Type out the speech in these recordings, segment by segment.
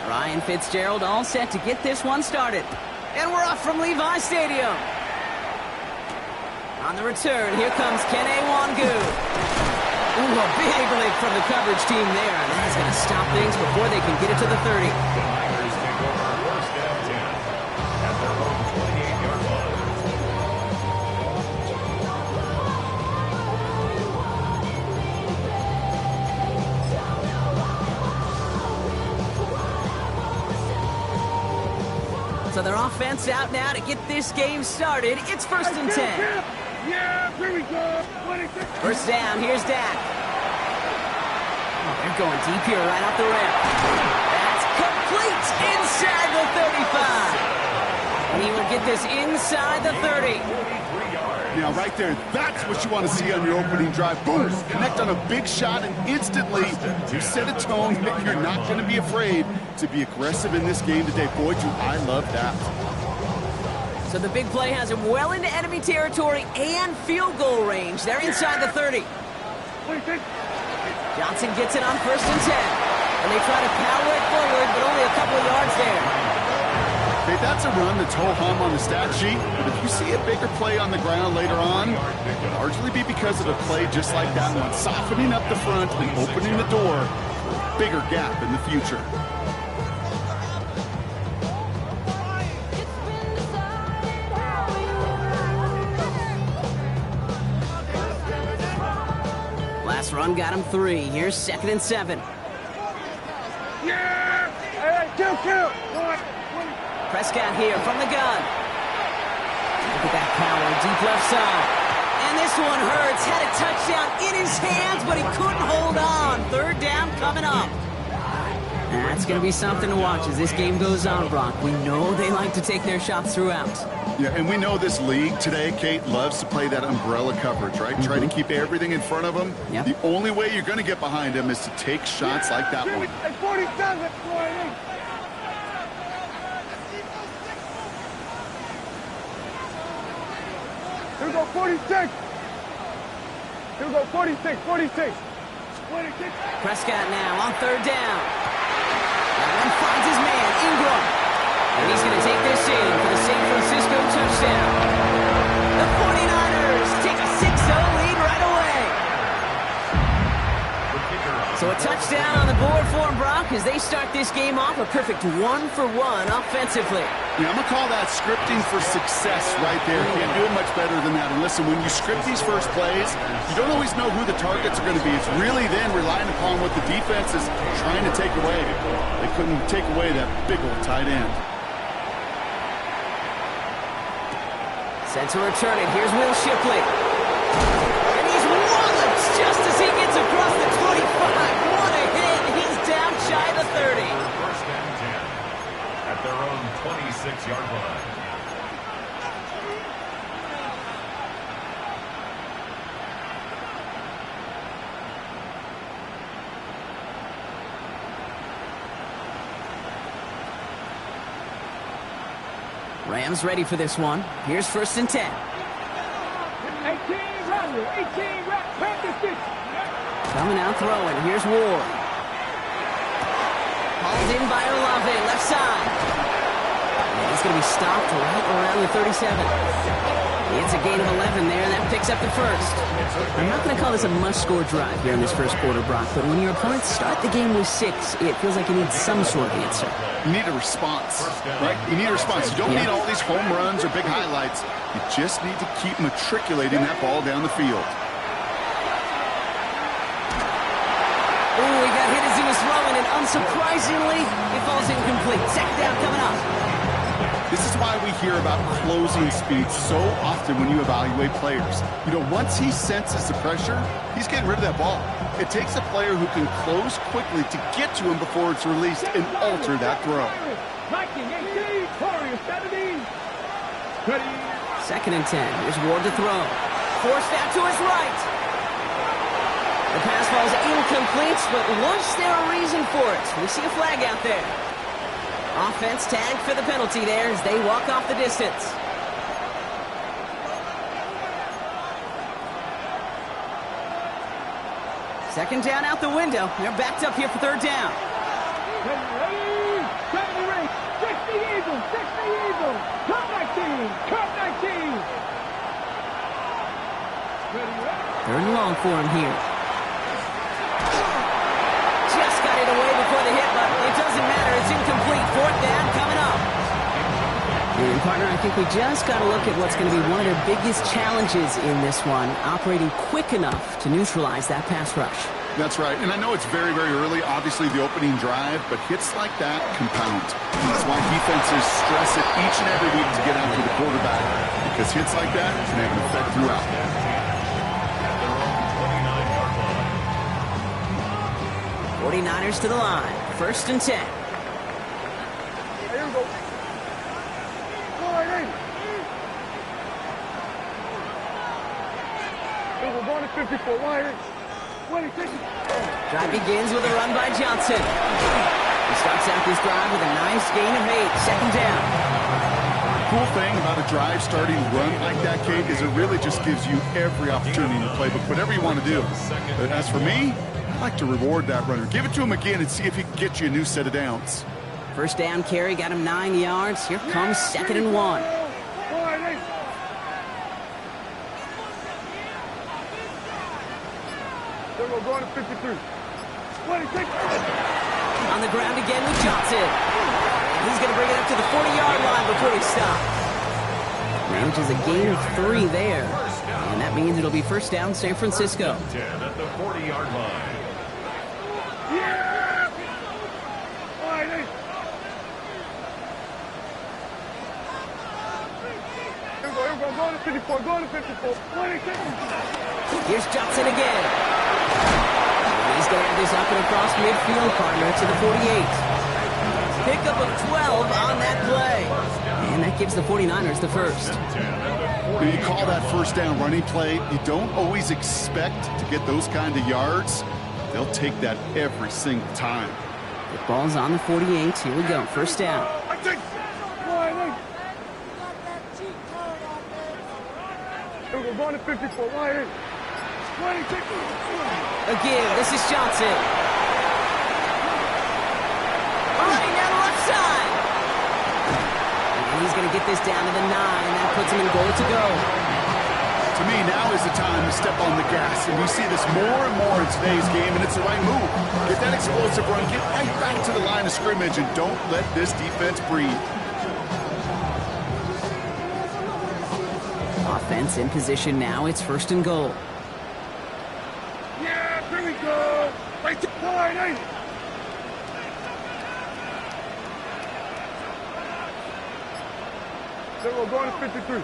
Ryan Fitzgerald all set to get this one started. And we're off from Levi Stadium. On the return, here comes Kene Wangu. Ooh, a big lick from the coverage team there. And that's going to stop things before they can get it to the 30. So their offense out now to get this game started. It's 1st and 10. Yeah, here we go. First down, here's Dak. Oh, they're going deep here right off the rim. That's complete inside the 35. And he will get this inside the 30. Now, right there, that's what you want to see on your opening drive. Boom! Connect on a big shot, and instantly you set a tone that you're not going to be afraid to be aggressive in this game today. Boy, do I love that. So the big play has him well into enemy territory and field goal range. They're inside the 30. Johnson gets it on 1st and 10. And they try to power it forward, but only a couple of yards there. Hey, that's a run that's ho-hum on the stat sheet, but if you see a bigger play on the ground later on, it'll largely be because of a play just like that one, softening up the front and opening the door for a bigger gap in the future. Last run got him 3. Here's 2nd and 7. Yeah! All right, two. Prescott here from the gun. Look at that power, deep left side. And this one hurts. Had a touchdown in his hands, but he couldn't hold on. 3rd down coming up. That's going to be something to watch as this game goes on, Brock. We know they like to take their shots throughout. Yeah, and we know this league today, Kate, loves to play that umbrella coverage, right? Try to keep everything in front of them. Yep. The only way you're going to get behind them is to take shots like that one. 47, 40. Here we go, 46. Here we go, 46. Prescott now on 3rd down. That one finds his man, Ingram. And he's going to take this in for the San Francisco touchdown. The 49ers take a 6-0 lead right away. So a touchdown on the board for him, Brock, as they start this game off a perfect 1-for-1 offensively. Yeah, I'm going to call that scripting for success right there. Can't do it much better than that. And listen, when you script these first plays, you don't always know who the targets are going to be. It's really then relying upon what the defense is trying to take away. They couldn't take away that big old tight end. Set to return it. Here's Will Shipley. And he's walloped just as he gets across the 25. What a hit. He's down shy of the 30. 1st and 10 at their own 26-yard line. Rams ready for this one. Here's 1st and 10. 18 practice. Coming out throwing. Here's Ward. Hauled in by Olave, left side. And he's going to be stopped right around the 37. It's a gain of 11 there, and that picks up the 1st. I'm not going to call this a must-score drive here in this 1st quarter, Brock, but when your opponents start the game with 6, it feels like you need some sort of answer. You need a response, right? You need a response. You don't need all these home runs or big highlights. You just need to keep matriculating that ball down the field. Oh, he got hit as he was throwing, and unsurprisingly, it falls incomplete. 2nd down coming up. This is why we hear about closing speed so often when you evaluate players. You know, once he senses the pressure, he's getting rid of that ball. It takes a player who can close quickly to get to him before it's released and alter that throw. 2nd and 10. Here's Ward to throw. Forced out to his right. The pass falls incomplete, but was there a reason for it? We see a flag out there. Offense tagged for the penalty there as they walk off the distance. Second down out the window. They're backed up here for 3rd down. Third and long for him here. Just got it away before the hit, but it doesn't matter. It's incomplete. Fourth down coming up. And partner, I think we just got to look at what's going to be one of their biggest challenges in this one, operating quick enough to neutralize that pass rush. That's right, and I know it's very, very early, obviously the opening drive, but hits like that compound. That's why defenses stress it each and every week to get after the quarterback, because hits like that can have an effect throughout. 49ers to the line, 1st and 10. Here we go. We're going to 54. Wide. Drive begins with a run by Johnson. He starts out this drive with a nice gain of 8. Second down. Cool thing about a drive starting run like that, Kate, is it really just gives you every opportunity in the playbook, whatever you want to do. But as for me, I like to reward that runner. Give it to him again and see if he can get you a new set of downs. First down carry got him 9 yards. Here comes 2nd and 1. We're going to 53. On the ground again with Johnson. He's going to bring it up to the 40-yard line before he stops. Manages a gain of 3 there. And that means it'll be first down San Francisco. 10 at the 40-yard line. Yeah! Here we go. Going to 54. Going to 54. Here's Johnson again. He's going to have this up and across midfield, partner, to the 48. Pickup of 12 on that play. And that gives the 49ers the first. When you call that first down running play, you don't always expect to get those kind of yards. They'll take that every single time. The ball's on the 48. Here we go. First down. We're going to 54. Wide. Again, this is Johnson. Running down the left side. And he's going to get this down to the 9. That puts him in goal to go. To me, now is the time to step on the gas. And we see this more and more in today's game, and it's the right move. Get that explosive run. Get right back to the line of scrimmage, and don't let this defense breathe. Offense in position now. It's 1st and goal. Yeah, here we go. Right to wide. Then we're going to 53.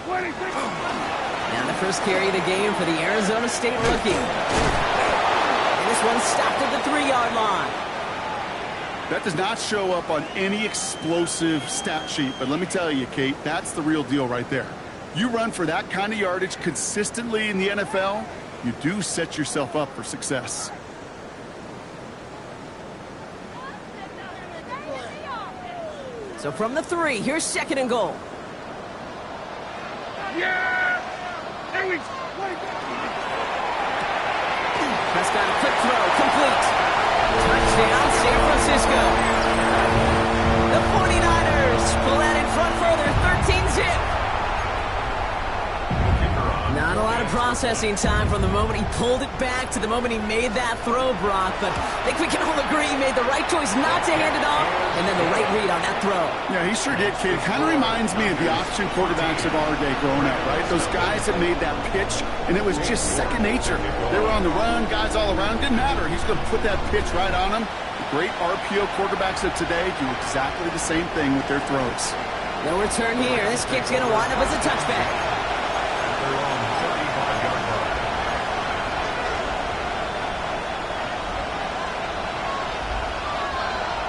26. Now the first carry of the game for the Arizona State rookie. And this one stopped at the 3-yard line. That does not show up on any explosive stat sheet, but let me tell you, Kate, that's the real deal right there. You run for that kind of yardage consistently in the NFL, you do set yourself up for success. So from the 3, here's 2nd and goal. Yeah! There we go. Prescott, a quick throw, complete. Touchdown, San Francisco. The 49ers pull that in front further, 13-zip. Not a lot of processing time from the moment he pulled it back to the moment he made that throw, Brock. But I think we can all agree he made the right choice not to hand it off, and then the right read on that throw. Yeah, he sure did, kid. Kind of reminds me of the option quarterbacks of our day growing up, right? Those guys that made that pitch, and it was just second nature. They were on the run, guys all around. Didn't matter. He's going to put that pitch right on them. The great RPO quarterbacks of today do exactly the same thing with their throws. No return here. This kick's going to wind up as a touchback.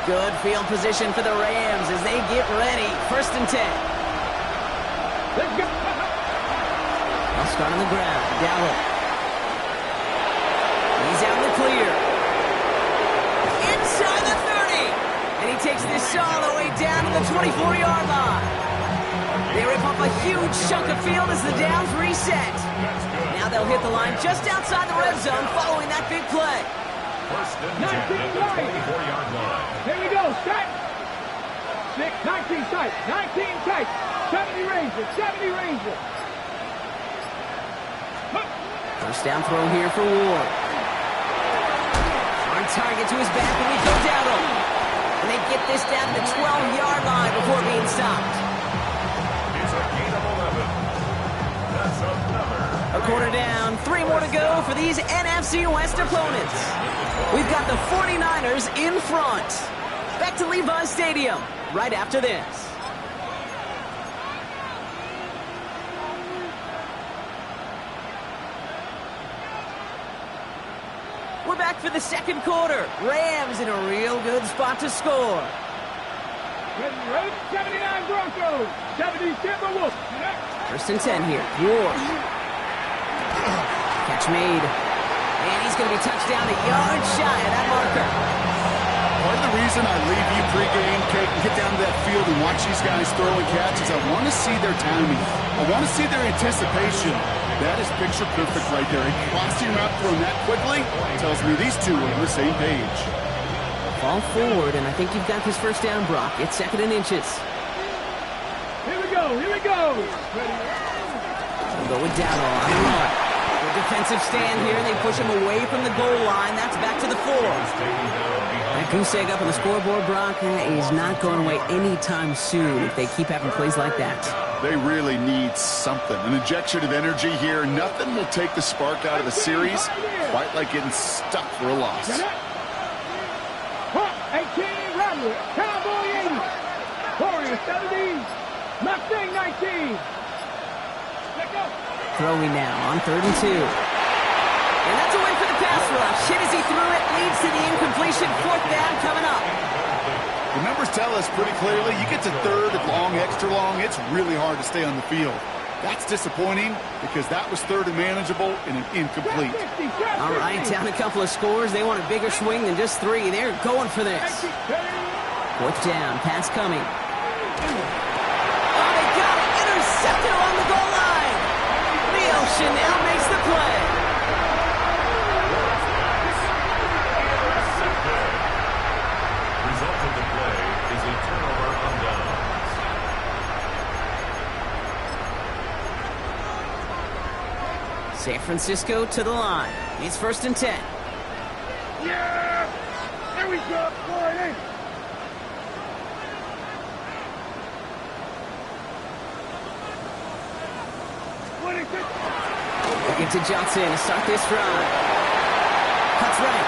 Good field position for the Rams as they get ready. 1st and 10. Let's go. They'll start on the ground. Gallup. He's out in the clear. Inside the 30. And he takes this all the way down to the 24-yard line. They rip up a huge chunk of field as the downs reset. Now they'll hit the line just outside the red zone following that big play. 1st and 10 at the 24-yard line. Here we go. Set. 19 tight. 19 tight. 70 Ranger. 70 Ranger. First down throw here for Ward. On target to his back, and we go down him. And they get this down to the 12-yard line before being stopped. It's a gain of 11. That's another. A quarter down, 3 more to go for these NFC West opponents. We've got the 49ers in front. Back to Levi's Stadium right after this. We're back for the second quarter. Rams in a real good spot to score. 79 Broncos, 77 Wolves. First and 10 here. Ward. Catch made. And he's going to be touchdown a yard shy of that marker. Part of the reason I leave you pregame, Kate, and get down to that field and watch these guys throw and catch is I want to see their timing. I want to see their anticipation. That is picture perfect right there. A crossing route thrown that quickly tells me these two are on the same page. Fall forward, and I think you've got this first down, Brock. It's 2nd and inches. Here we go, here we go. They'll go with Dowdle on the run. Good defensive stand here, and they push him away from the goal line. That's back to the 4. That goose egg up on the scoreboard, Brock, is not going away anytime soon if they keep having plays like that. They really need something. An injection of energy here. Nothing will take the spark out of the series quite like getting stuck for a loss. 18, Ramlet, Cowboy 80, Warrior 70, Mustang 19. Let go. Throwing now on 3rd and 2. And that's a win for the pass rush. Hit as he threw it, leads to the incompletion. 4th down coming up. The numbers tell us pretty clearly, you get to 3rd and long, extra long, it's really hard to stay on the field. That's disappointing because that was 3rd and manageable and an incomplete. All right, down a couple of scores. They want a bigger swing than just 3. They're going for this. 4th down, pass coming. Oh, they got it. Intercepted along the goal line. Leo Chanel makes the play. Result of the play is a turnover on downs. San Francisco to the line. It's 1st and 10. Yeah! There we go, boy. 26. Looking to Johnson to start this drive. Cuts right.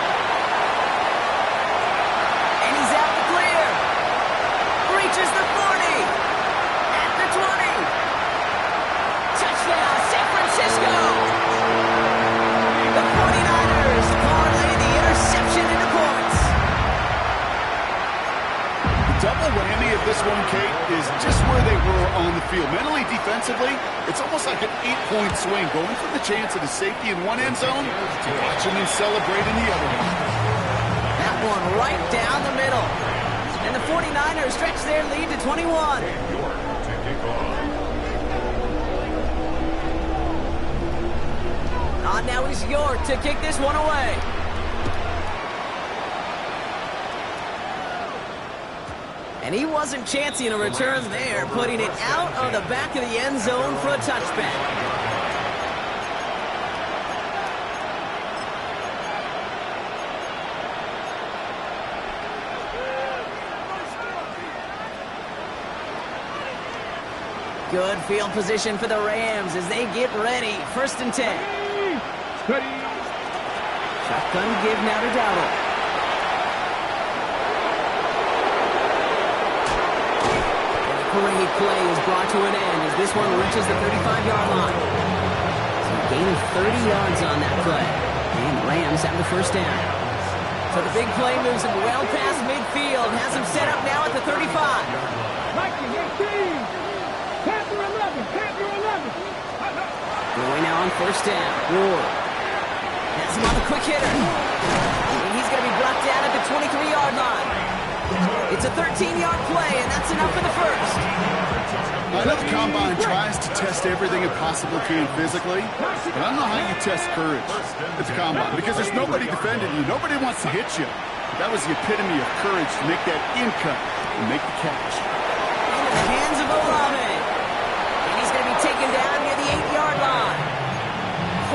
And he's out the clear. Reaches the 40. At the 20. Touchdown, San Francisco. The 49ers parlay the interception into points. Double whammy of this one, Kate, is just where they were on the field. Mentally, defensively, it's almost like an 8-point swing. Going for the chance of the safety in one end zone to watching them celebrate in the other one. That one right down the middle. And the 49ers stretch their lead to 21. York to kick off. Now is York to kick this one away. And he wasn't chancing a return there, putting it out of the back of the end zone for a touchback. Good field position for the Rams as they get ready. 1st and 10. Shotgun give now to Dowdle. Great play is brought to an end as this one reaches the 35-yard line. So a gain of 30 yards on that play. And the Rams have the first down. So the big play moves him well past midfield. Has him set up now at the 35. Viking 18. Panther 11. Panther 11. Going now on 1st down. Ward has him on the quick hitter. And he's going to be brought down at the 23-yard line. It's a 13-yard play, and that's enough for the first. I know the Combine tries to test everything it possibly can physically, but I don't know how you test courage at the Combine because there's nobody defending you. Nobody wants to hit you. That was the epitome of courage to make that in cut and make the catch. Into the hands of Olave. And he's going to be taken down near the 8-yard line.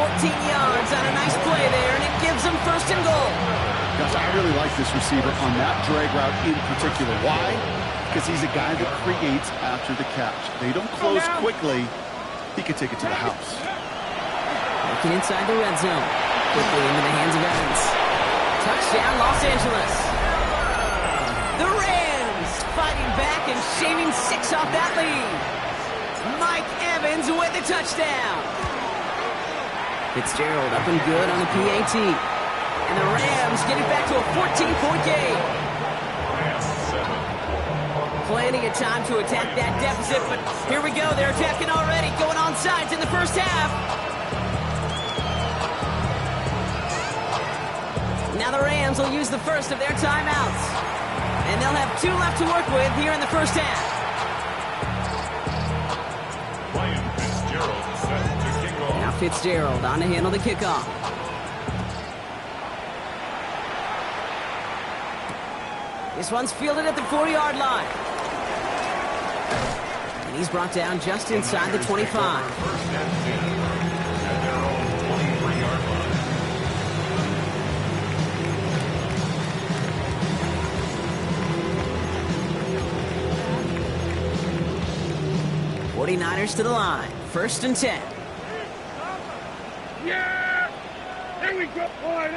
14 yards on a nice play there, and it gives them first and goal. Gosh, I really like this receiver on that drag route in particular. Why? Because he's a guy that creates after the catch. They don't close quickly. He could take it to the house. Looking inside the red zone. Quickly into the hands of Evans. Touchdown, Los Angeles. The Rams fighting back and shaving 6 off that lead. Mike Evans with the touchdown. Fitzgerald up and good on the PAT. And the Rams get it back to a 14-point game. Plenty of time to attack that deficit, but here we go. They're attacking already, going on sides in the first half. Now the Rams will use the first of their timeouts. And they'll have 2 left to work with here in the first half. Now Fitzgerald on to handle the kickoff. This one's fielded at the 4-yard line. And he's brought down just inside the 25. '49ers to the line. 1st and 10. Yeah! There we go, boy.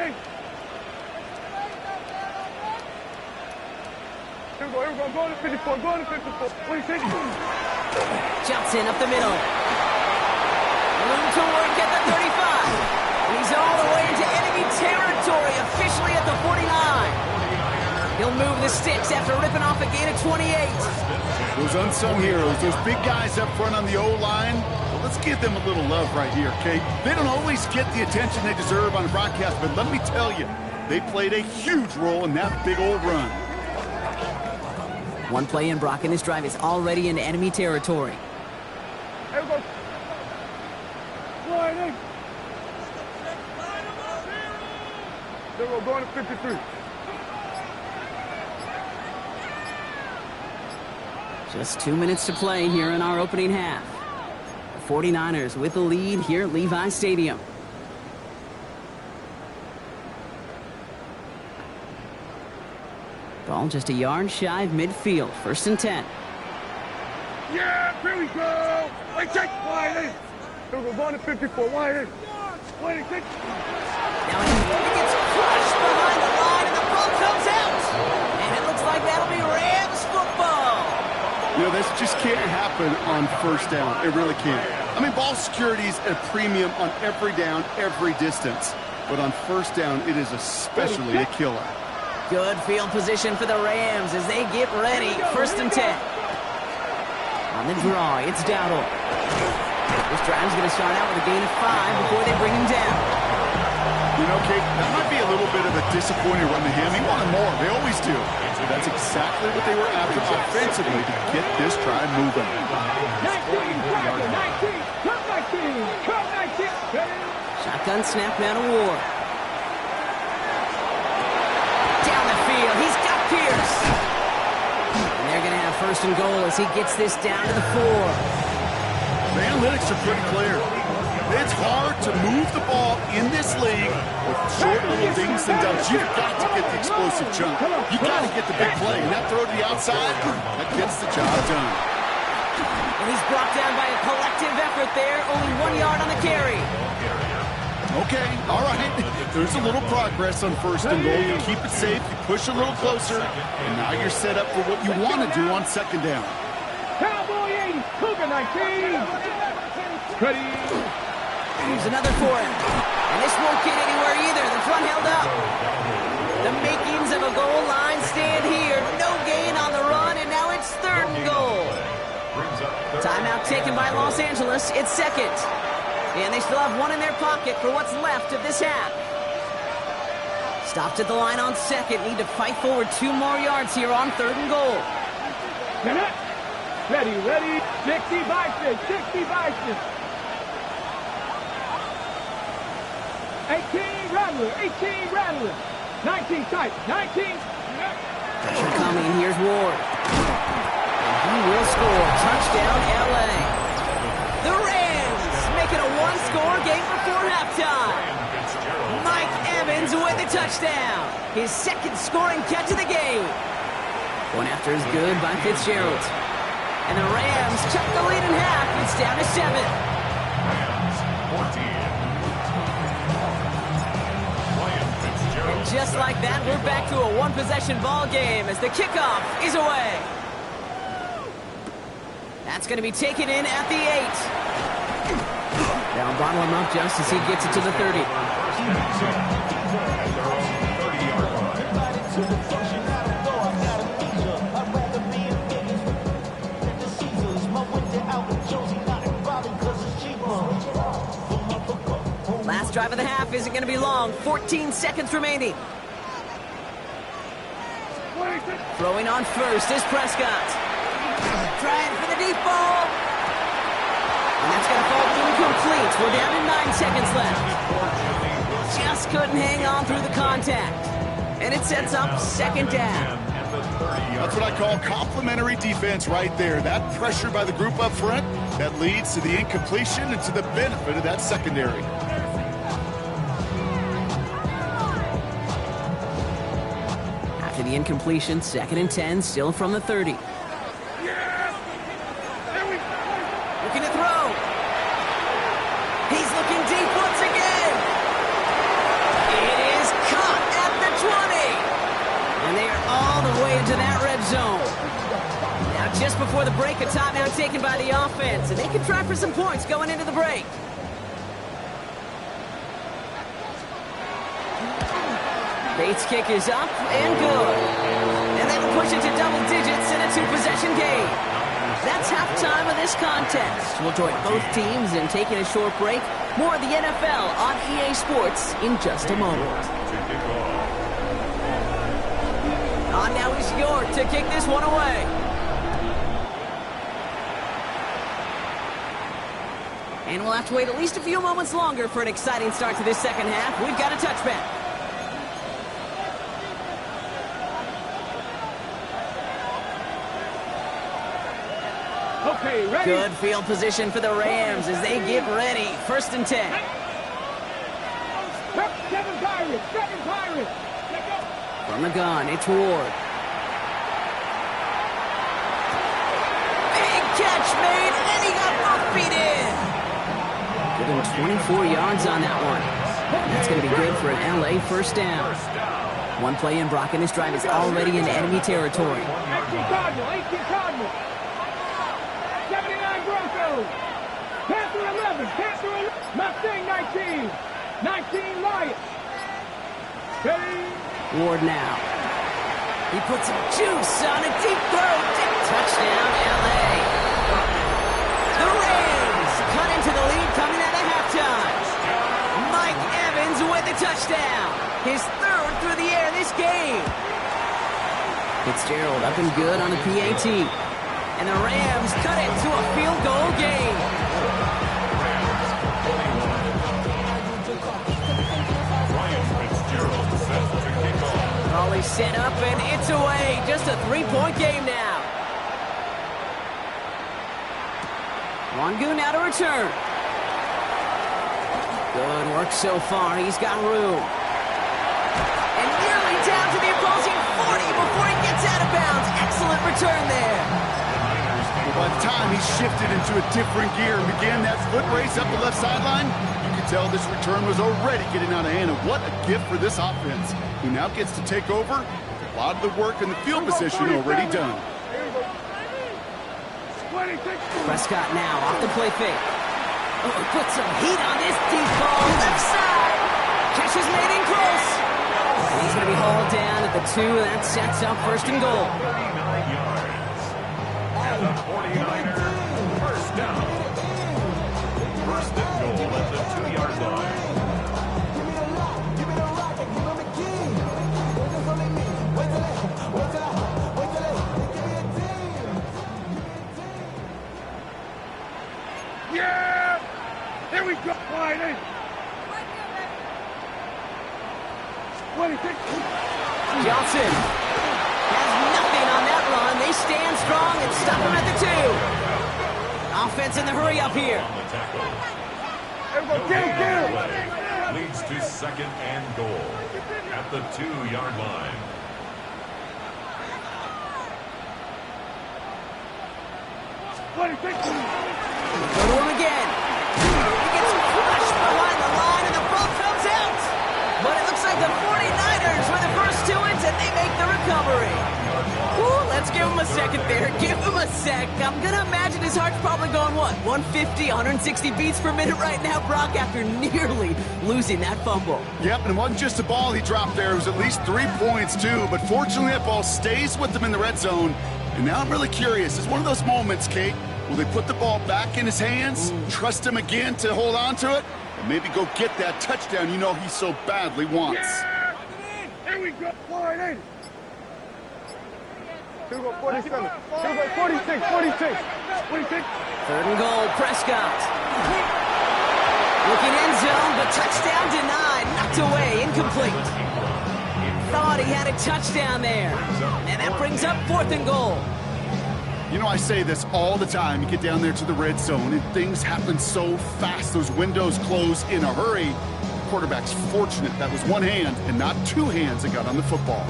Here we go. Go to 54. Go to 54. What do you think? Johnson up the middle. Room to work at the 35. And he's all the way into enemy territory, officially at the 49. He'll move the sticks after ripping off a gain of 28. Those unsung heroes, those big guys up front on the O-line, well, let's give them a little love right here, okay? They don't always get the attention they deserve on the broadcast, but let me tell you, they played a huge role in that big old run. One play in, Brock, and this drive is already into enemy territory. Here we go. Boy, there we go. Going to 53. Just 2 minutes to play here in our opening half. The 49ers with the lead here at Levi Stadium. Ball just a yard shy of midfield. 1st and 10. Yeah, here we go. Wait, check. Wide in. Here we go. Going to 54. Wide in. Wide in. Now he gets crushed behind the line, and the ball comes out. And it looks like that'll be Rams football. You know, this just can't happen on 1st down. It really can't. I mean, ball security is a premium on every down, every distance. But on 1st down, it is especially a killer. Good field position for the Rams as they get ready. 1st and 10. On the draw, it's Dowdle. This drive's going to start out with a gain of 5 before they bring him down. You know, Kate, that might be a little bit of a disappointing run to him. He wanted more. They always do. That's exactly what they were after offensively to get this drive moving. 19. Shotgun snap now to Ward. Down the field. He's got Pierce. And they're going to have 1st and goal as he gets this down to the 4. The analytics are pretty clear. It's hard to move the ball in this league with short little dings and dumps. You've got to get the explosive jump. You've got to get the big play. And that throw to the outside, that gets the job done. And he's brought down by a collective effort there. Only 1 yard on the carry. Okay, all right. There's a little progress on 1st and goal. You keep it safe. You push a little closer. And now you're set up for what you want to do on 2nd down. Cowboy 80. Cougar 19. Ready. Here's another for him. And this won't get anywhere either. The front held up. The makings of a goal line stand here. No gain on the run, and now it's 3rd and goal. Timeout taken by Los Angeles. It's 2nd. And they still have 1 in their pocket for what's left of this half. Stopped at the line on 2nd. Need to fight forward 2 more yards here on 3rd and goal. Ready. 60 Bison. 18 Rattler. 19 tight. 19. Pressure coming. Here's Ward. And he will score. Touchdown, L.A. The Rams make it a 1-score game before halftime. the touchdown. His second scoring catch of the game. Going after is good by Fitzgerald. And the Rams chuck the lead in half. It's down to 7. Rams 14. And just like that, we're back to a one-possession ball game as the kickoff is away. That's going to be taken in at the 8. They'll bottle him up just as he gets it to the 30. Last drive of the half isn't going to be long. 14 seconds remaining. Throwing on first is Prescott. Trying for the deep ball. And that's going to fall incomplete. We're down to 9 seconds left. Just couldn't hang on through the contact. And it sets up second down. That's what I call complimentary defense right there. That pressure by the group up front, that leads to the incompletion and to the benefit of that secondary. After the incompletion, 2nd and 10, still from the 30. Looking to throw. He's looking deep once again. It is caught at the 20. And they are all the way into that red zone. Now just before the break, a timeout taken by the offense. And they can try for some points going into the break. Bates' kick is up and good. And that'll push it to double digits in a 2-possession game. That's halftime of this contest. We'll join both teams in taking a short break. More of the NFL on EA Sports in just a moment. On now is York to kick this one away. And we'll have to wait at least a few moments longer for an exciting start to this second half. We've got a touchback. Okay, ready? Good field position for the Rams as they get ready. 1st and 10. 7 Pirates, 7 Pirates. Let go. From the gun, it's Ward. Big catch made, and he got both feet in. Give him 24 yards on that one. That's going to be good for an LA first down. One play in, Brock, and his drive is already into enemy territory. 18 Cardinal, 18 Cardinal. 79 Broncos. Panther 11, Panther 11. Mustang 19. 19 Lions. Ready? Ward now. He puts some juice on a deep throw. Touchdown, LA. The Rams cut into the lead coming out of halftime. Mike Evans with the touchdown. His 3rd through the air this game. Fitzgerald up and good on the PAT. And the Rams cut it to a field goal game. All is set up and it's away. Just a 3-point game now. Wangu now to return. Good work so far. He's got room. And nearly down to the opposing 40 before he gets out of bounds. Excellent return there. By the time he shifted into a different gear and began that foot race up the left sideline, you could tell this return was already getting out of hand. And what a gift for this offense, who now gets to take over with a lot of the work in the field position already done. Prescott now off the play fake. Oh, put some heat on this deep ball. Left side. Catch is made in close. And he's going to be hauled down at the 2. That sets up 1st and goal. 39 yards. And the 49ers first down. 1st and goal at the 2-yard line. Yeah! Here we go, Friday. 26. Johnson has nothing on that run. They stand strong and stop him at the 2. Offense in the hurry up here. Everybody, get him! leads to second and goal at the 2-yard line. Go to him again. He gets crushed behind the line, and the ball comes out. But it looks like the 49ers were the first to it, and they make the recovery. Ooh, let's give him a second there. Give him a sec. I'm going to imagine his heart's probably going, what, 150, 160 beats per minute right now, Brock, after nearly losing that fumble. Yep, and it wasn't just a ball he dropped there. It was at least 3 points, too. But fortunately, that ball stays with him in the red zone. And now I'm really curious. It's one of those moments, Kate. Will they put the ball back in his hands, trust him again to hold on to it, and maybe go get that touchdown you know he so badly wants? Yeah! Here we go. Wide in. Here we go, 47. Here we go, 46, 46. 46. Third and goal, Prescott. Looking end zone, but touchdown denied. Knocked away, incomplete. Thought he had a touchdown there. And that brings up fourth and goal. You know, I say this all the time. You get down there to the red zone, and things happen so fast. Those windows close in a hurry. Quarterback's fortunate that was one hand and not two hands that got on the football.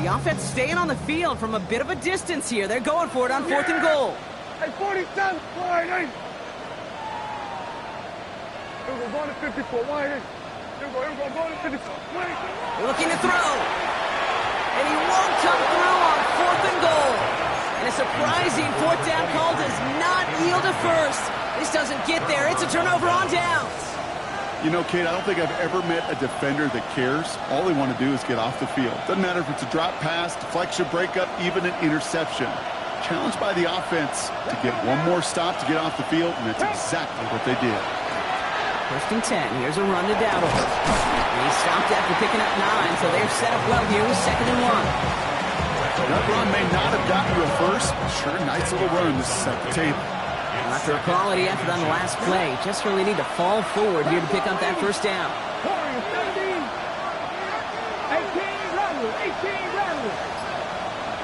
The offense staying on the field from a bit of a distance here. They're going for it on fourth and goal. Hey, 47, wide in. Here we go, going to 54, wide in. Here we go, going to 54. Looking to throw. And he won't come through on fourth and goal. And a surprising fourth down call does not yield a first. This doesn't get there. It's a turnover on downs. You know, Kate, I don't think I've ever met a defender that cares. All they want to do is get off the field. Doesn't matter if it's a drop pass, deflection, breakup, even an interception. Challenged by the offense to get one more stop to get off the field, and that's exactly what they did. First and 10. Here's a run to Dowdle. And he stopped after picking up 9, so they're set up well here with second and 1. That run may not have gotten you a first, but sure, nice little run to set the table. Well, after a quality effort on the last play, just really need to fall forward here to pick up that first down. 18, rattle, 18, rattle.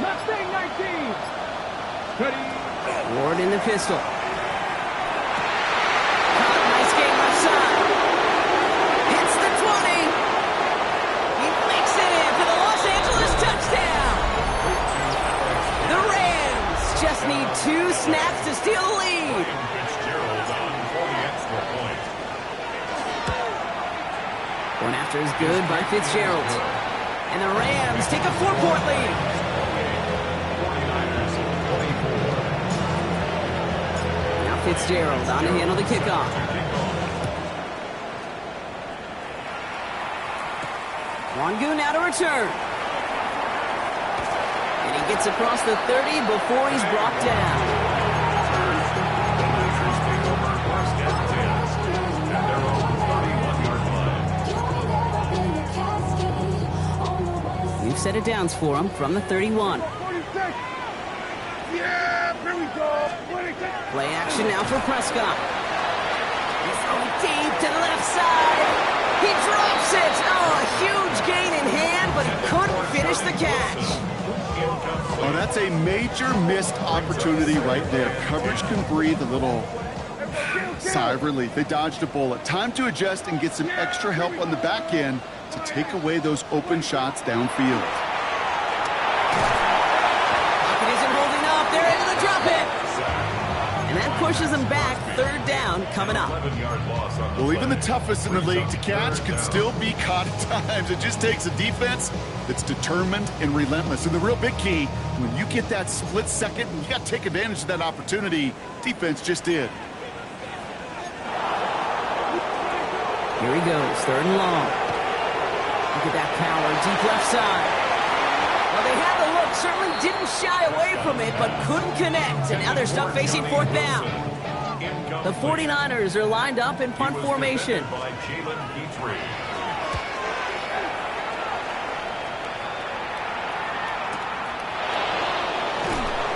Mustang 19. Ready. Ward in the pistol. Nice game left side. Hits the 20. He makes it in for the Los Angeles touchdown. The Rams just need 2 snaps to steal the lead. Going after is good by Fitzgerald. And the Rams take a 4-point lead. Now Fitzgerald on to handle the kickoff. Wangu now to return. And he gets across the 30 before he's brought down. We've set it downs for him from the 31. 46. Yeah, here we go. 46. Play action now for Prescott. He's going deep to the left side. He drops it. Oh, a huge gain in hand, but he couldn't finish the catch. Oh, that's a major missed opportunity right there. Coverage can breathe a little sigh of relief. They dodged a bullet. Time to adjust and get some extra help on the back end to take away those open shots downfield. Pocket isn't holding up. They're able to drop it. And that pushes them back. Third down coming up. Well, even the toughest in the league to catch can still be caught at times. It just takes a defense that's determined and relentless. And the real big key, when you get that split second, you got to take advantage of that opportunity. Defense just did. Here he goes. Third and long. Look at that power, deep left side. Well, they had the look, certainly didn't shy away from it, but couldn't connect. And now they're stuck facing fourth down. The 49ers are lined up in punt formation.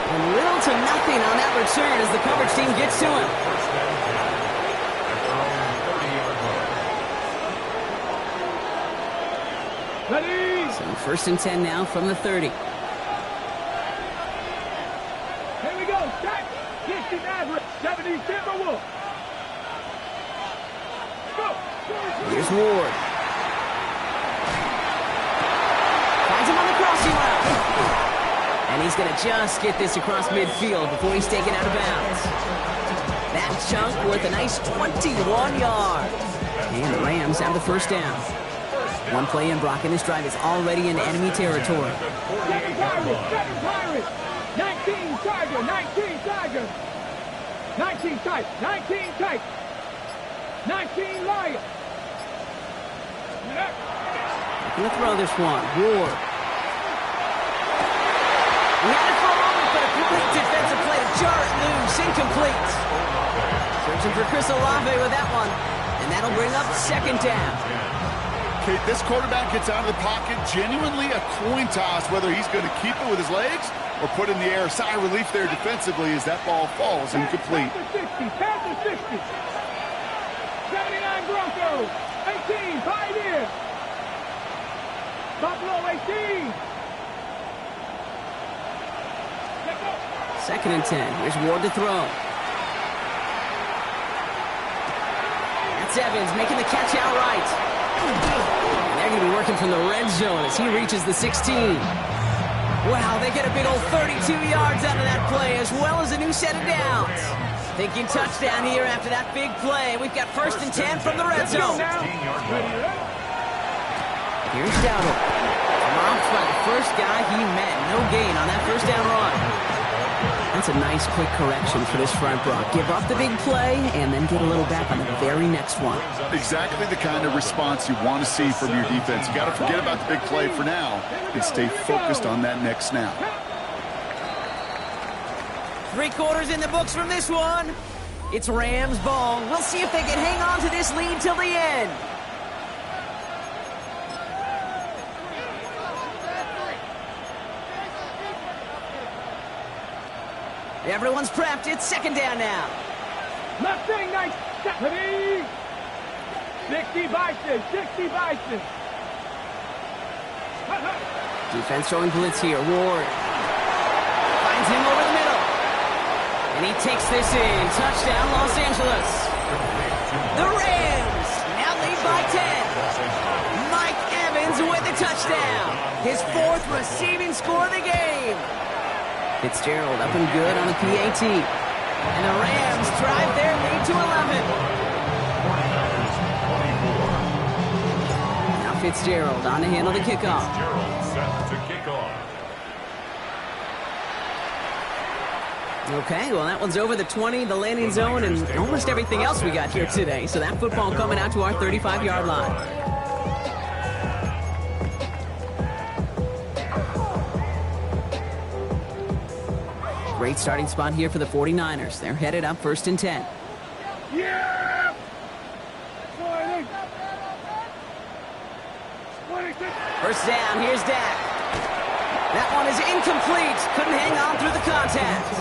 And little to nothing on that return as the coverage team gets to him. Ready. So first and 10 now from the 30. Here we go. Check. 60 Maverick, 70 Timberwolf. Go. Here's Ward. Finds him on the crossing route. And he's going to just get this across midfield before he's taken out of bounds. That chunk worth a nice 21 yards. And the Rams have the first down. One play in, Brock, and this drive is already in enemy territory. 7 Pirates, 19 Tiger, 19 Tiger. 19 tight, 19 tight. 19 Lion. Gonna throw this one. Ward. He had it for a moment, but a complete defensive play to jar it loose. Incomplete. Searching for Chris Olave with that one. And that'll bring up second down. Okay, this quarterback gets out of the pocket. Genuinely a coin toss whether he's going to keep it with his legs or put in the air. Sigh of relief there defensively as that ball falls incomplete. Pass to 60. 79 Broncos. 18, Pioneer. Buffalo 18. Second and 10. Here's Ward to throw. That's Evans making the catch outright. And they're going to be working from the red zone as he reaches the 16. Wow, they get a big old 32 yards out of that play as well as a new set of downs. Thinking touchdown here after that big play. We've got first and 10 from the red zone. Here's Dowdle. Dropped by the first guy he met. No gain on that first down run. That's a nice quick correction for this front, Brock. Give up the big play and then get a little back on the very next one. Exactly the kind of response you want to see from your defense. You got to forget about the big play for now and stay focused on that next snap. 3 quarters in the books from this one. It's Rams ball. We'll see if they can hang on to this lead till the end. Everyone's prepped. It's second down now. Mustang nice. 70. 60 Bison. 60 Bison. Defense showing blitz here. Ward finds him over the middle. And he takes this in. Touchdown, Los Angeles. The Rams now lead by 10. Mike Evans with the touchdown. His 4th receiving score of the game. Fitzgerald up and good on the PAT. And the Rams drive their lead to 11. Now Fitzgerald on to handle the kickoff. Fitzgerald set to kick off. Okay, well, that one's over the 20, the landing zone, and almost everything else we got here today. So that football coming out to our 35-yard line. Great starting spot here for the 49ers. They're headed up first and 10. Yeah! 26. First down, here's Dak. That one is incomplete. Couldn't hang on through the contact.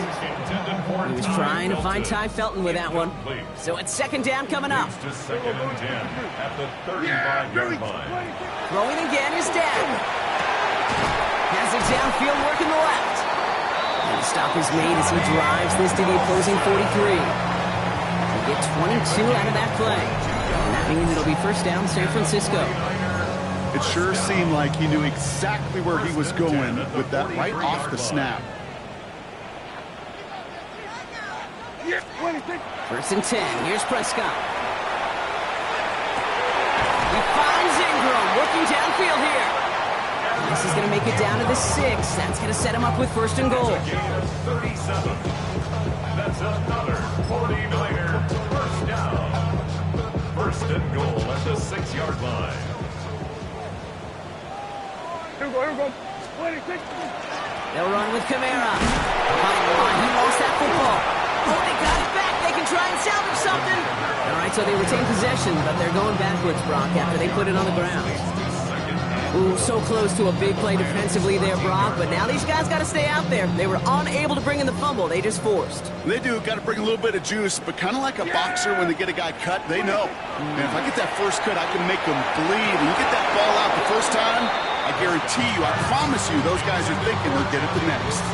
He was trying to find Ty Felton with that one. So it's second down coming up. To second and 10 at the 35-yard line. Throwing again is Dak. Has it downfield working the left. And the stop is made as he drives this to the opposing 43. They get 22 out of that play. And that means it'll be first down San Francisco. It sure seemed like he knew exactly where he was going with that right off the snap. First and 10. Here's Prescott. He finds Ingram working downfield here. This is going to make it down to the 6. That's going to set him up with first and goal. 37. That's another 49er first down. First and goal at the 6-yard line. Here we go. 26. They'll run with Kamara. He lost that football. Oh, they got it back. They can try and salvage something. All right, so they retain possession, but they're going backwards, Brock, after they put it on the ground. Ooh, so close to a big play defensively there, Brock, but now these guys got to stay out there. They were unable to bring in the fumble. They just forced. They do. Got to bring a little bit of juice, but kind of like a boxer when they get a guy cut, they know. Man, if I get that first cut, I can make them bleed. When you get that ball out the first time, I guarantee you, I promise you, those guys are thinking they'll get it the next.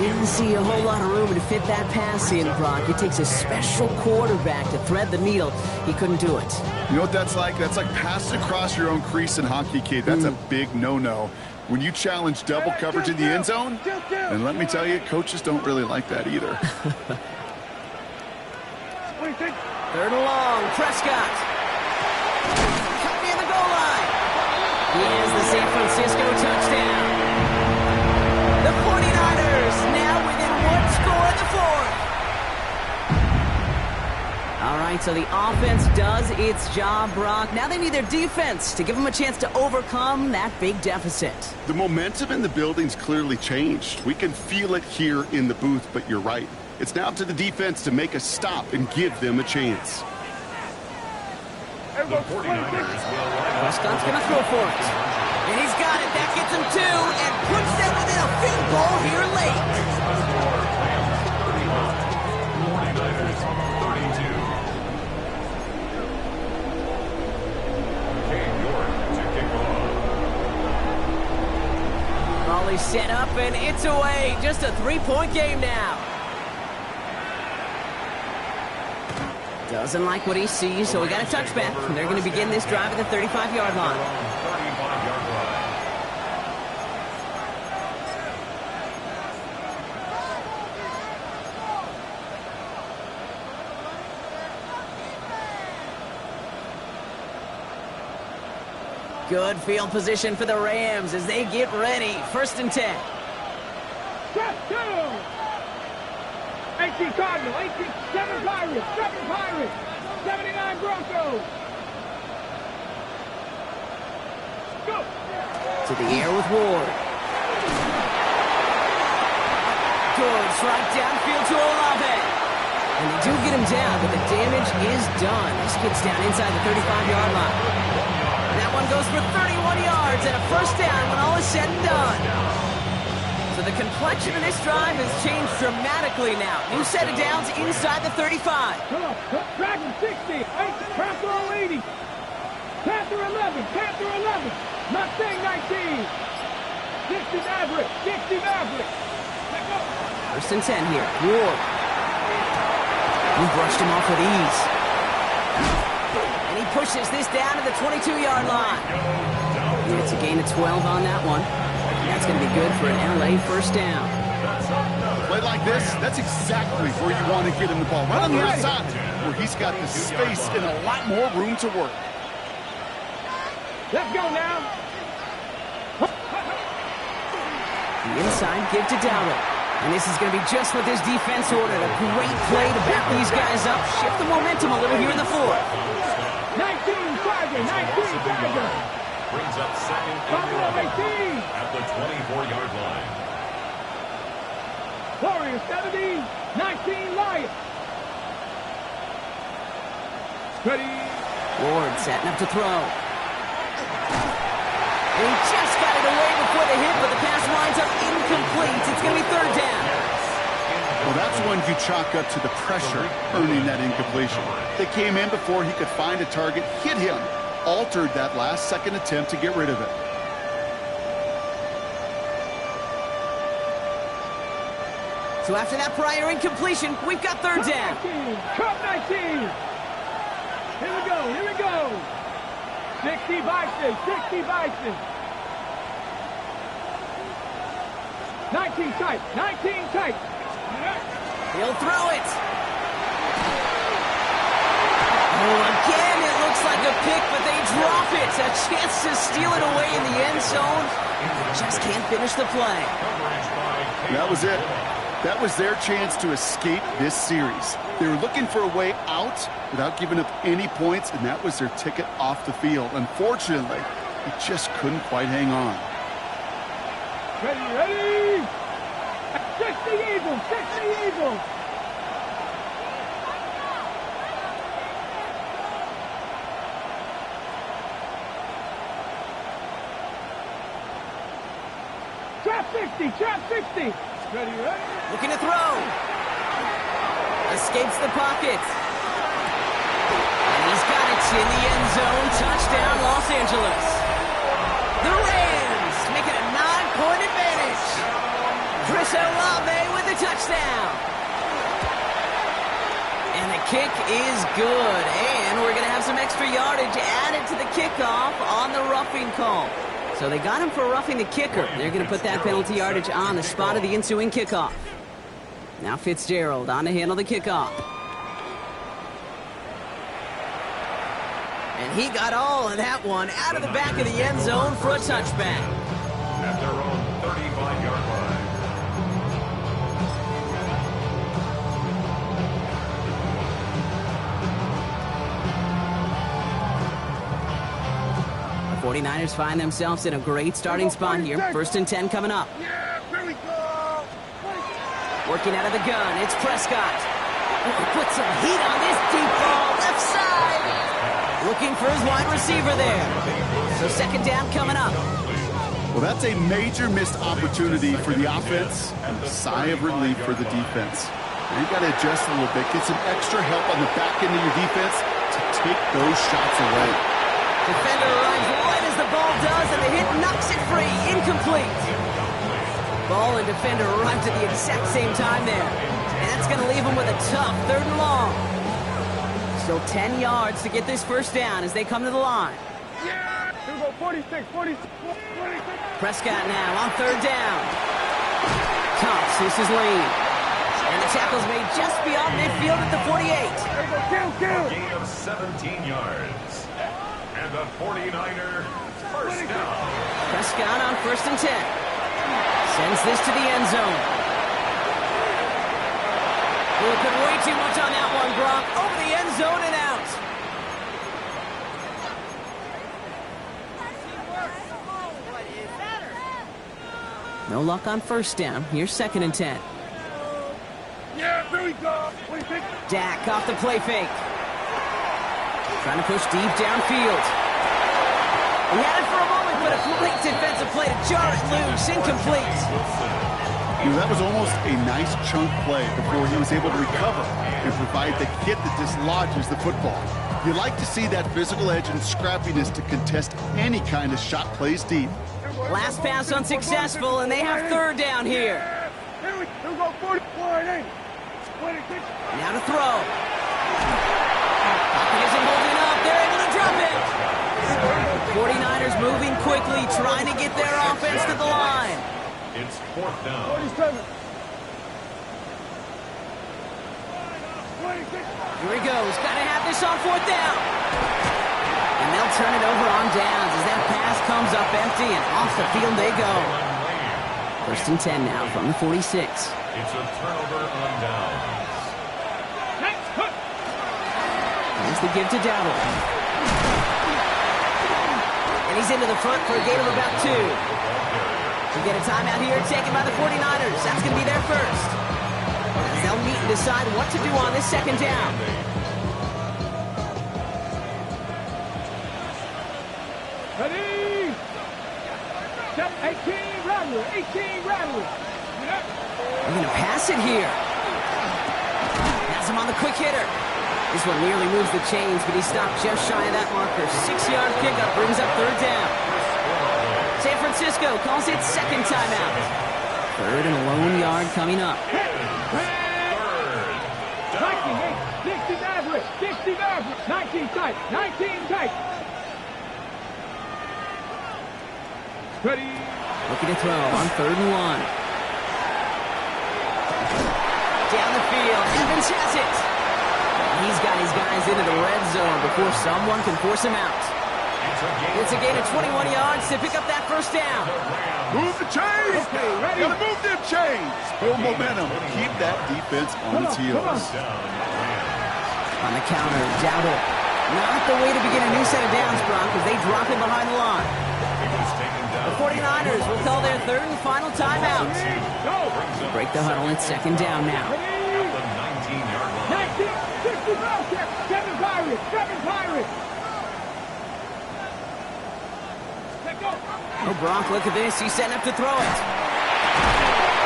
Didn't see a whole lot of room to fit that pass in, Brock. It takes a special quarterback to thread the needle. He couldn't do it. You know what that's like? That's like passing across your own crease in hockey, kid. That's a big no-no. When you challenge double coverage in the end zone, and let me tell you, coaches don't really like that either. 3rd and long, Prescott. Cut near the goal line. He has the San Francisco touchdown. The 49ers now within 1 score in the 4th. All right, so the offense does its job, Brock. Now they need their defense to give them a chance to overcome that big deficit. The momentum in the building's clearly changed. We can feel it here in the booth, but you're right. It's now up to the defense to make a stop and give them a chance. The 49ers will Prescott's going to throw for it. And he's got it. That gets him 2 and puts them within a field goal here late. 49ers 32. Cam York to kick off. Volley set up and it's away. Just a 3-point game now. Doesn't like what he sees, so we got a touchback. And they're going to begin this drive at the 35-yard line. 35-yard line. Good field position for the Rams as they get ready. 1st and 10. Step 2. 18 Cardinal, 18, 7 Pirates, 79 Broncos. Go. To the air with Ward. Good strike downfield to Olave. And they do get him down, but the damage is done. This gets down inside the 35-yard line. That one goes for 31 yards and a 1st down when all is said and done. So the complexion of this drive has changed dramatically now. New set of downs inside the 35. Come on, Dragon 60, Panther 80, Panther 11, Panther 11, Mustang 19, 60 Maverick, 60 Maverick. Let go. 1st and 10 here. Ward. He brushed him off with ease. And he pushes this down to the 22-yard line. And it's a gain of 12 on that one. That's going to be good for an LA 1st down. Play like this, that's exactly where you want to get him the ball. Right on the outside, where he's got the space and a lot more room to work. Let's go now. The inside give to Dowdle. And this is going to be just what this defense ordered. A great play to back these guys up. Shift the momentum a little here in the 4th. 19 Tiger, 19 Tiger. Brings up 2nd and 11 at the 24-yard line. Warriors 70, 19 Lions. Ready. Ward setting up to throw. And he just got it away before the hit, but the pass winds up incomplete. It's going to be 3rd down. Well, that's one you chalk up to the pressure earning that incompletion. They came in before he could find a target, hit him, altered that last-second attempt to get rid of it. So after that prior incompletion, we've got 3rd down. 19. Here we go, here we go. 60 Bison, 60 Bison. 19 tight, 19 tight. He'll throw it. Oh, again, it looks like a pick, but they drop it. A chance to steal it away in the end zone. Just can't finish the play. That was it. That was their chance to escape this series. They were looking for a way out without giving up any points, and that was their ticket off the field. Unfortunately, he just couldn't quite hang on. Ready. 60 Eagles, 60 Eagles. Trap 60, trap 60. Ready. Looking to throw. Escapes the pocket. And he's got it in the end zone. Touchdown, Los Angeles. The Rams make it a 9-point advantage. Chris Olave a touchdown. And the kick is good. And we're going to have some extra yardage added to the kickoff on the roughing call. So they got him for roughing the kicker. They're going to put that penalty yardage on the spot of the ensuing kickoff. Now Fitzgerald on to handle the kickoff. And he got all of that one out of the back of the end zone for a touchback. At their own 35-yard line. The 49ers find themselves in a great starting spot here. 1st and 10 coming up. Yeah, here we go. Working out of the gun, it's Prescott. Put some heat on this deep ball, left side. Looking for his wide receiver there. So 2nd down coming up. Well, that's a major missed opportunity for the offense and a sigh of relief for the defense. Now you've got to adjust a little bit, get some extra help on the back end of your defense to take those shots away. Defender runs right as the ball does, and the hit knocks it free. Incomplete. Ball and defender arrived at the exact same time there. And that's going to leave him with a tough 3rd and long. Still 10 yards to get this 1st down as they come to the line. Yeah, here we go, 46, 46. Prescott now on 3rd down. Tops this is lane. And the tackle's made just beyond midfield at the 48. There we go, kill. Gain of 17 yards. And the 49er 1st down. Prescott on 1st and 10. Sends this to the end zone. Oh, put way too much on that one, Gronk. Over the end zone and out. No luck on 1st down. Here's 2nd and 10. Yeah, here we go. 26. Dak off the play fake. Trying to push deep downfield. He had it for a moment, but a complete defensive play to jar it loose. Incomplete. You know, that was almost a nice chunk play before he was able to recover and provide the hit that dislodges the football. You like to see that physical edge and scrappiness to contest any kind of shot plays deep. Last pass unsuccessful, and they have 3rd down here. Here we go, 44 and 8. 26. Now to throw. Pocket isn't holding up. They're able to drop it. 49ers moving quickly, trying to get their offense to the line. It's 4th down. 47. 26. Here he goes. Got to have this on 4th down. And they'll turn it over on downs as that pass comes up empty, and off the field they go. 1st and 10 now from the 46. It's a turnover on downs. Here's the give to Dowdle. And he's into the front for a gain of about 2. We get a timeout here taken by the 49ers. That's going to be their 1st. As they'll meet and decide what to do on this 2nd down. Ready? Step 18, Rattler. 18, Rattler. They're going to pass it here. Has him on the quick hitter. This one nearly moves the chains, but he stopped just shy of that marker. 6-yard pickup brings up 3rd down. San Francisco calls it 2nd timeout. 3rd and a lone yard coming up. 60 average. 60 average. 19 tight. 19 tight. Ready? Looking to throw on 3rd and 1. Down the field. Evans has it. He's got his guys into the red zone before someone can force him out. It's a gain of 21 yards to pick up that 1st down. Move the chains! Okay, ready? Gotta move them chains! Build momentum. Keep that defense on its heels. On the counter, Dowdle. Not the way to begin a new set of downs, Brock, as they drop him behind the line. The 49ers will call their 3rd and final timeout. Break the huddle at 2nd down now. At the 19-yard line. 19, 60 Bellcat. 7 Pirates. 7 Pirates. Let go. Oh, Brock, look at this. He's setting up to throw it.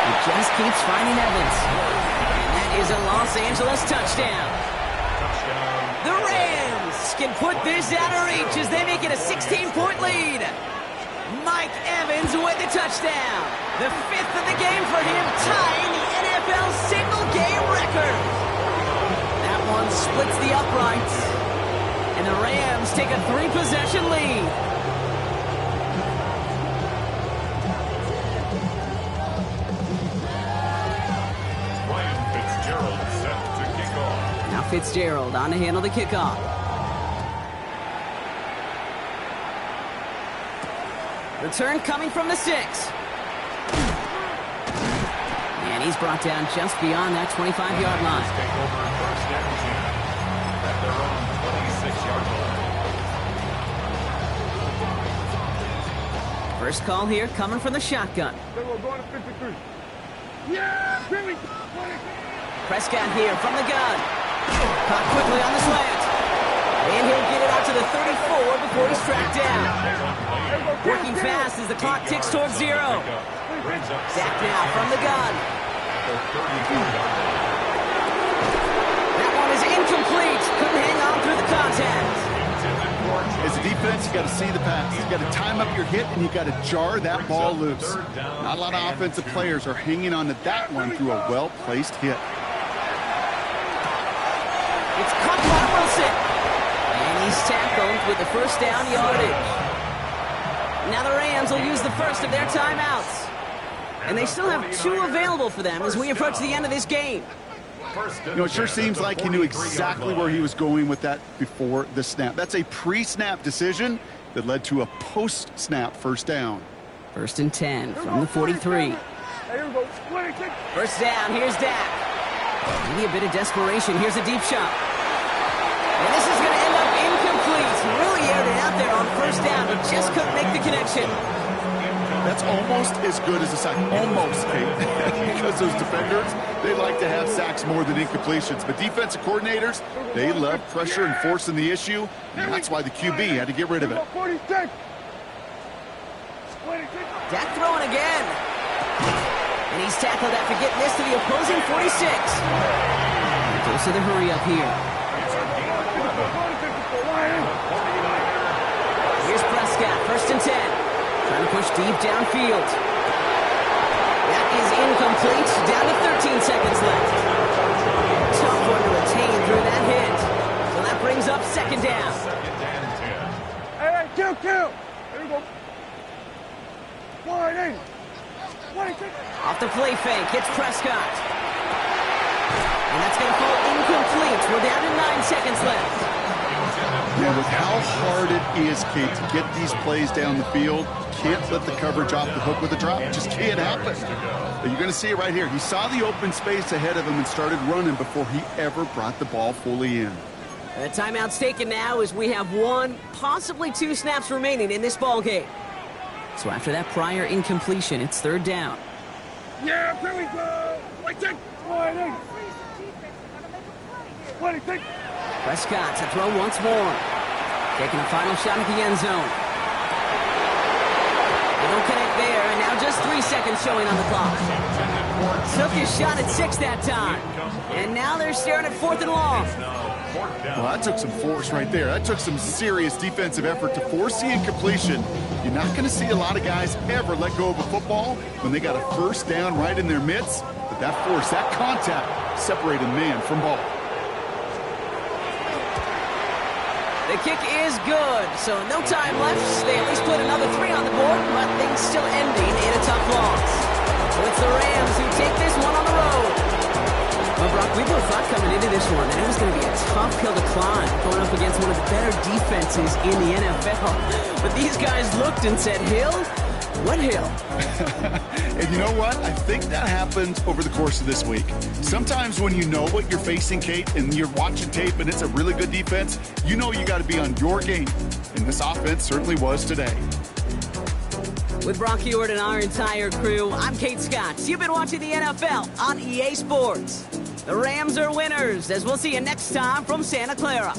He just keeps finding Evans. And that is a Los Angeles touchdown. The Rams can put this out of reach as they make it a 16-point lead. Mike Evans with the touchdown. The 5th of the game for him, tying the NFL single-game record. That one splits the uprights. And the Rams take a 3-possession lead. Now Fitzgerald on to handle the kickoff. Return coming from the 6. And he's brought down just beyond that 25-yard line. Take over first down 10 at their own 26-yard line. First call here coming from the shotgun. Going to 53. Yeah, Billy. Prescott here from the gun. Caught quickly on the slant. And he'll get it out to the 34 before he's tracked down. Working fast as the clock ticks towards 0. Dak now from the gun. That one is incomplete. Couldn't hang on through the contact. As a defense, you got to see the pass. You got to time up your hit, and you got to jar that ball loose. Not a lot of offensive players are hanging on to that one through a well-placed hit. It's caught by Wilson. And he's tackled with the first down yardage. Now the Rams will use the first of their timeouts. And they still have 2 available for them as we approach the end of this game. You know, it sure seems like he knew exactly where he was going with that before the snap. That's a pre-snap decision that led to a post-snap first down. 1st and 10 from the 43. First down, here's Dak. Maybe a bit of desperation. Here's a deep shot. And this is going to end up incomplete. He really aired it out there on first down, but just couldn't make the connection. That's almost as good as a sack. Almost, Kate. Because those defenders, they like to have sacks more than incompletions. But defensive coordinators, they love pressure and forcing the issue, and that's why the QB had to get rid of it. Dak throwing again. And he's tackled after getting this to the opposing 46. Goes to the hurry up here. Here's Prescott, 1st and 10. Trying to push deep downfield. That is incomplete. Down to 13 seconds left. Tough one to retain through that hit. So that brings up 2nd down. Hey, kill. There we go. 180. Off the play fake, hits Prescott. And that's going to fall incomplete. We're down to 9 seconds left. Yeah, with how hard it is, Kate, to get these plays down the field, can't let the coverage off the hook with a drop. It just can't happen. But you're going to see it right here. He saw the open space ahead of him and started running before he ever brought the ball fully in. The timeout's taken now as we have 1, possibly 2 snaps remaining in this ball game. So after that prior incompletion, it's 3rd down. Yeah, here we go. Wait, take. 26. Prescott to throw once more. Taking a final shot at the end zone. They don't connect there, and now just 3 seconds showing on the clock. Took his shot at 6 that time. And now they're staring at 4th and long. Well, that took some force right there. That took some serious defensive effort to force the incompletion. You're not going to see a lot of guys ever let go of a football when they got a first down right in their midst. But that force, that contact, separated man from ball. The kick is good, so no time left. They at least put another 3 on the board, but things still ending in a tough loss. So it's the Rams who take this one on the road. Well, Brock, we both thought coming into this one that it was going to be a tough hill to climb, going up against one of the better defenses in the NFL. But these guys looked and said, hill? What hill? And you know what? I think that happened over the course of this week. Sometimes when you know what you're facing, Kate, and you're watching tape and it's a really good defense, you know you got to be on your game. And this offense certainly was today. With Brock Heward and our entire crew, I'm Kate Scott. You've been watching the NFL on EA Sports. The Rams are winners, as we'll see you next time from Santa Clara.